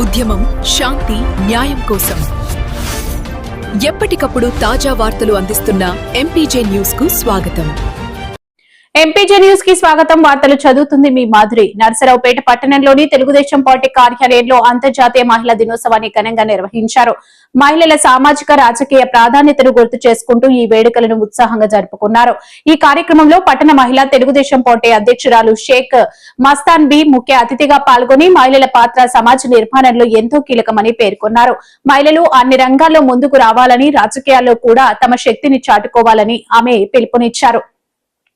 ఉద్యమం శాంతి న్యాయం కోసం ఎప్పటికప్పుడు తాజా వార్తలు అందిస్తున్న ఎంపీజే న్యూస్ కు స్వాగతం. ఎంపీజే న్యూస్ కి స్వాగతం. వార్తలు చదువుతుంది మీ మాధురి. నర్సరావుపేట పట్టణంలోని తెలుగుదేశం పార్టీ కార్యాలయంలో అంతర్జాతీయ మహిళా దినోత్సవాన్ని ఘనంగా నిర్వహించారు. మహిళల సామాజిక రాజకీయ ప్రాధాన్యతను గుర్తు చేసుకుంటూ ఈ వేడుకలను ఉత్సాహంగా జరుపుకున్నారు. ఈ కార్యక్రమంలో పట్టణ మహిళా తెలుగుదేశం పార్టీ అధ్యక్షురాలు షేక్ మస్తాన్ బి ముఖ్య అతిథిగా పాల్గొని మహిళల పాత్ర సమాజ నిర్మాణంలో ఎంతో కీలకమని పేర్కొన్నారు. మహిళలు అన్ని రంగాల్లో ముందుకు రావాలని, రాజకీయాల్లో కూడా తమ శక్తిని చాటుకోవాలని ఆమె పిలుపునిచ్చారు.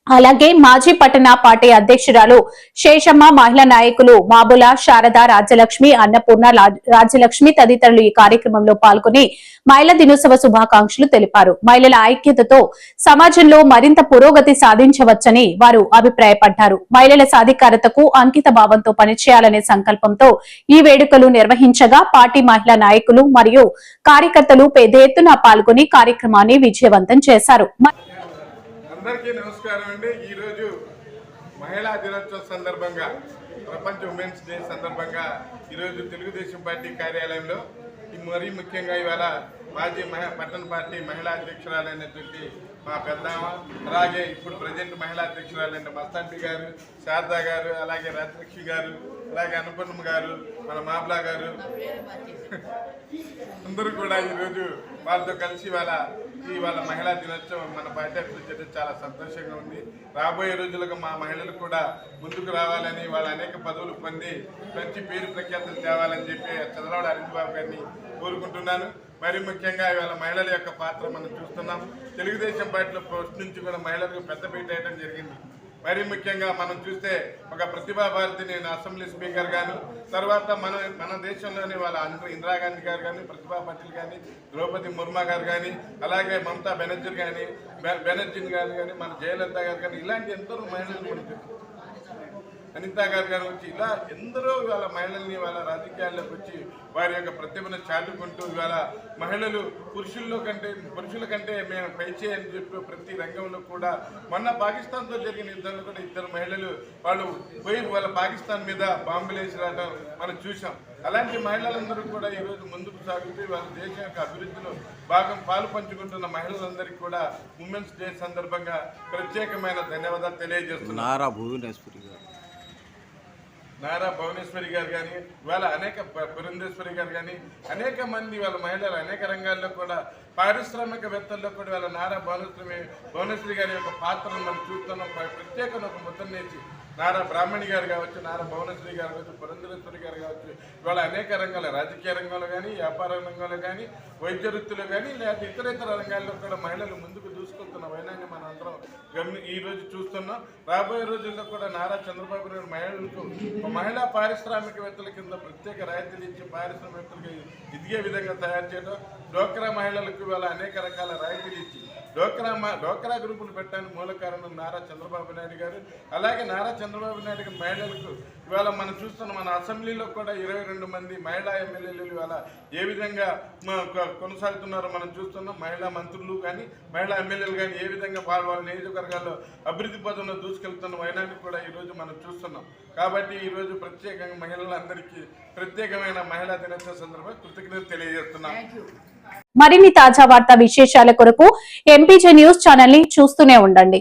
అలాగే మాజీ పట్టణ పార్టీ అధ్యక్షురాలు శేషమ్మ, మహిళా నాయకులు మాబుల, శారద, రాజ్యలక్ష్మి, అన్నపూర్ణ, రాజ్యలక్ష్మి తదితరులు ఈ కార్యక్రమంలో పాల్గొని మహిళా దినోత్సవ శుభాకాంక్షలు తెలిపారు. మహిళల ఐక్యతతో సమాజంలో మరింత పురోగతి సాధించవచ్చని వారు అభిప్రాయపడ్డారు. మహిళల సాధికారతకు అంకిత భావంతో పనిచేయాలనే సంకల్పంతో ఈ వేడుకలు నిర్వహించగా పార్టీ మహిళా నాయకులు మరియు కార్యకర్తలు పెద్ద ఎత్తున పాల్గొని కార్యక్రమాన్ని విజయవంతం చేశారు. అందరికీ నమస్కారం అండి. ఈరోజు మహిళా దినోత్సవం సందర్భంగా, ప్రపంచ ఉమెన్స్ డే సందర్భంగా ఈరోజు తెలుగుదేశం పార్టీ కార్యాలయంలో మరీ ముఖ్యంగా ఇవాళ మాజీ పట్టణ పార్టీ మహిళా అధ్యక్షురాలైనటువంటి మా పెద్దామ, అలాగే ఇప్పుడు ప్రజెంట్ మహిళా అధ్యక్షురాలైన మస్తాంటి గారు, శారదా గారు, అలాగే రాజలక్ష్మి గారు, అలాగే అన్నపూర్ణమ్మ గారు, మన మాబ్లా గారు అందరూ కూడా ఈరోజు వాళ్ళతో కలిసి ఇవాళ మహిళా దినోత్సవం మన పార్టీ అభివృద్ధి చాలా సంతోషంగా ఉంది. రాబోయే రోజులకు మా మహిళలు కూడా ముందుకు రావాలని, వాళ్ళ అనేక పదవులు పొంది మంచి పేరు ప్రఖ్యాతులు తేవాలని చెప్పి చంద్రబాబు అరవింద్ బాబు గారిని కోరుకుంటున్నాను. మరి ముఖ్యంగా ఇవాళ మహిళల యొక్క పాత్ర మనం చూస్తున్నాం. తెలుగుదేశం పార్టీలో ఫస్ట్ నుంచి కూడా మహిళలకు పెద్దపీట వేయడం జరిగింది. మరీ ముఖ్యంగా మనం చూస్తే ఒక ప్రతిభా భారతిని అసెంబ్లీ స్పీకర్ గాను, తర్వాత మన దేశంలోని వాళ్ళ ఇందిరాగాంధీ గారు కానీ, ప్రతిభా పాటిల్ కానీ, ద్రౌపది ముర్ము గారు కానీ, అలాగే మమతా బెనర్జీ గారు కానీ, మన జయలలిత గారు కానీ, ఇలాంటి ఎందరో మహిళలు మనకు, అనితా గారు వచ్చి ఇలా ఎందరో ఇవాళ మహిళల్ని వాళ్ళ రాజకీయాల్లోకి వచ్చి వారి యొక్క ప్రతిభను చాటుకుంటూ ఇవాళ మహిళలు పురుషుల కంటే మేము పైచే అని చెప్పి ప్రతి రంగంలో కూడా మొన్న పాకిస్తాన్తో జరిగిన యుద్ధంలో కూడా ఇద్దరు మహిళలు వాళ్ళు పోయి వాళ్ళ పాకిస్తాన్ మీద బాంబులు వేసి రావడం మనం చూసాం. అలాంటి మహిళలందరూ కూడా ఈరోజు ముందుకు సాగుతూ వాళ్ళ దేశం యొక్క అభివృద్ధిలో పాలు పంచుకుంటున్న మహిళలందరికీ కూడా ఉమెన్స్ డే సందర్భంగా ప్రత్యేకమైన ధన్యవాదాలు తెలియజేస్తున్నారు. నారా భువనేశ్వరి గారు కానీ, ఇవాళ అనేక పురంధేశ్వరి గారు కానీ, అనేక మంది వాళ్ళ మహిళలు అనేక రంగాల్లో కూడా పారిశ్రామికవేత్తల్లో కూడా వాళ్ళ నారా భువనేశ్వరి గారి యొక్క పాత్రను మనం చూస్తున్నాం. ప్రత్యేకంగా ఒక ముద్రనేసి నారా బ్రాహ్మణి గారు కావచ్చు, నారా భువనేశ్వరి గారు కావచ్చు, పురంధేశ్వరి గారు కావచ్చు, ఇవాళ అనేక రంగాల రాజకీయ రంగంలో కానీ, వ్యాపార రంగంలో కానీ, వైద్య వృత్తిలో కానీ, లేదా ఇతర రంగాల్లో కూడా మహిళలు ముందుకు దూసుకుంటున్న వైనాన్ని మనం అందరం ఈరోజు చూస్తున్నాం. రాబోయే రోజుల్లో కూడా నారా చంద్రబాబు నాయుడు మహిళలకు మహిళా పారిశ్రామికవేత్తల కింద ప్రత్యేక రాయితీలు ఇచ్చి పారిశ్రామికవేత్తలకు ఎదిగే విధంగా తయారు చేయడం, డోక్రా మహిళలకు ఇవాళ అనేక రకాల రాయితీలు ఇచ్చి డోక్రా గ్రూపులు పెట్టడానికి మూల కారణం నారా చంద్రబాబు నాయుడు గారు. అలాగే నారా చంద్రబాబు నాయుడు గారి మహిళలకు ఇవాళ మనం చూస్తున్నాం, మన అసెంబ్లీలో కూడా 22 మంది మహిళా ఎమ్మెల్యేలు ఇవాళ ఏ విధంగా కొనసాగుతున్నారో మనం చూస్తున్నాం. మహిళా మంత్రులు కానీ, మహిళా ఎమ్మెల్యేలు కానీ ఏ విధంగా వాళ్ళ నియోజకవర్గాల్లో అభివృద్ధి పదంలో దూసుకెళ్తున్న వైనాన్ని కూడా ఈరోజు మనం చూస్తున్నాం. కాబట్టి ఈరోజు ప్రత్యేకంగా మహిళలందరికీ ప్రత్యేకమైన మహిళా దినోత్సవ సందర్భంగా కృతజ్ఞతలు తెలియజేస్తున్నాం. మరిన్ని తాజా వార్తా విశేషాల కొరకు ఎంపీజే న్యూస్ ఛానల్ ని చూస్తూనే ఉండండి.